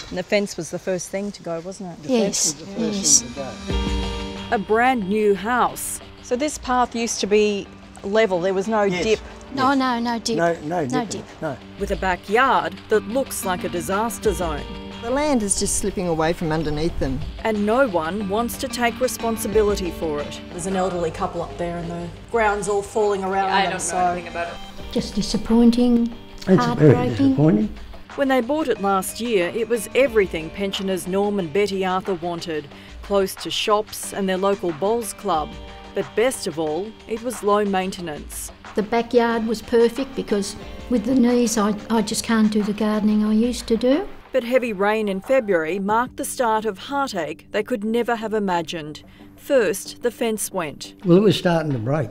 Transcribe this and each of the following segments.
And the fence was the first thing to go, wasn't it? Yes, The fence was the first thing to go. A brand new house. So this path used to be level, there was no dip. No, no dip. No dip. No. With a backyard that looks like a disaster zone. The land is just slipping away from underneath them. And no one wants to take responsibility for it. There's an elderly couple up there and the ground's all falling around them. I don't know anything about it. Just disappointing, It's very heartbreaking. disappointing. When they bought it last year, it was everything pensioners Norm and Betty Arthur wanted, close to shops and their local bowls club. But best of all, it was low maintenance. The backyard was perfect because with the knees I just can't do the gardening I used to do. But heavy rain in February marked the start of heartache they could never have imagined. First, the fence went. Well, it was starting to break,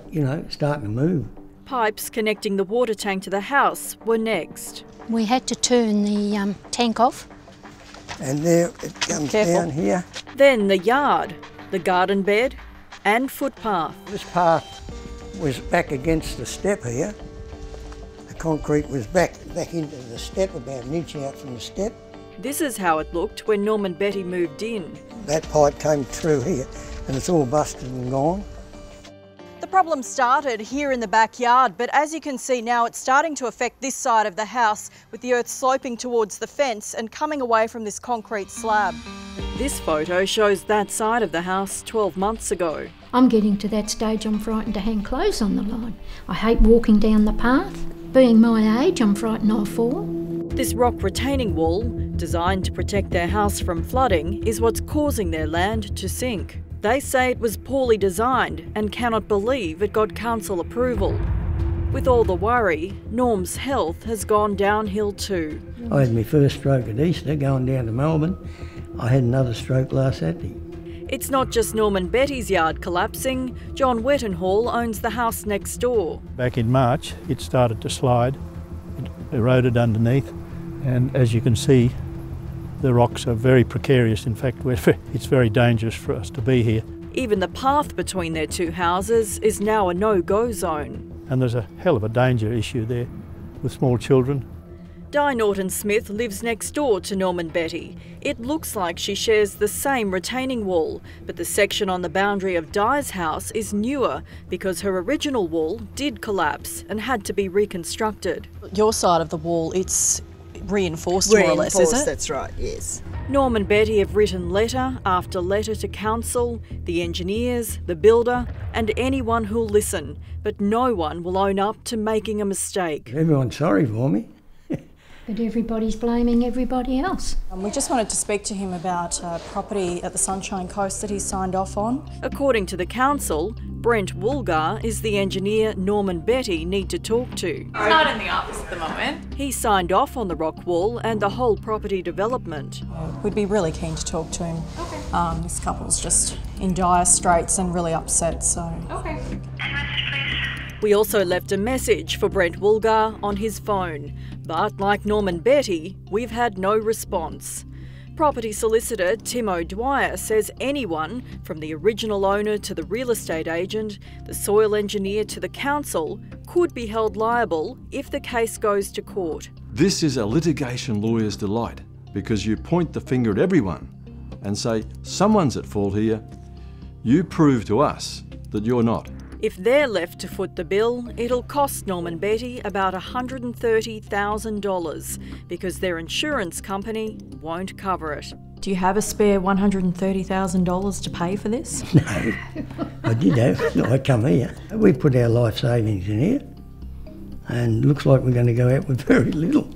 starting to move. Pipes connecting the water tank to the house were next. We had to turn the tank off. And there it comes Careful. down here. Then the yard, the garden bed and footpath. This path was back against the step here. The concrete was back into the step, about an inch out from the step. This is how it looked when Norm and Betty moved in. That pipe came through here and it's all busted and gone. The problem started here in the backyard, but as you can see now, it's starting to affect this side of the house with the earth sloping towards the fence and coming away from this concrete slab. This photo shows that side of the house 12 months ago. I'm getting to that stage I'm frightened to hang clothes on the line. I hate walking down the path. Being my age, I'm frightened I'll fall. This rock retaining wall, designed to protect their house from flooding, is what's causing their land to sink. They say it was poorly designed and cannot believe it got council approval. With all the worry, Norm's health has gone downhill too. I had my first stroke at Easter going down to Melbourne. I had another stroke last Saturday. It's not just Norm and Betty's yard collapsing. John Wettenhall owns the house next door. Back in March, it started to slide. It eroded underneath, and as you can see, the rocks are very precarious. In fact, it's very dangerous for us to be here. Even the path between their two houses is now a no-go zone. And there's a hell of a danger issue there with small children. Di Norton-Smith lives next door to Norm and Betty. It looks like she shares the same retaining wall, but the section on the boundary of Di's house is newer because her original wall did collapse and had to be reconstructed. Your side of the wall, it's reinforced more or less, is it? That's right, yes. Norm and Betty have written letter after letter to council, the engineers, the builder and anyone who'll listen, but no one will own up to making a mistake. Everyone's sorry for me. But everybody's blaming everybody else. We just wanted to speak to him about property at the Sunshine Coast that he's signed off on. According to the council, Brent Woolgar is the engineer Norm and Betty need to talk to. He's not in the office at the moment. He signed off on the rock wall and the whole property development. We'd be really keen to talk to him. Okay. This couple's just in dire straits and really upset, so... Okay. We also left a message for Brent Woolgar on his phone, but like Norm and Betty, we've had no response. Property solicitor Tim O'Dwyer says anyone, from the original owner to the real estate agent, the soil engineer to the council, could be held liable if the case goes to court. This is a litigation lawyer's delight because you point the finger at everyone and say, someone's at fault here. You prove to us that you're not. If they're left to foot the bill, it'll cost Norm and Betty about $130,000 because their insurance company won't cover it. Do you have a spare $130,000 to pay for this? No, I did have. I come here. We put our life savings in here and looks like we're going to go out with very little.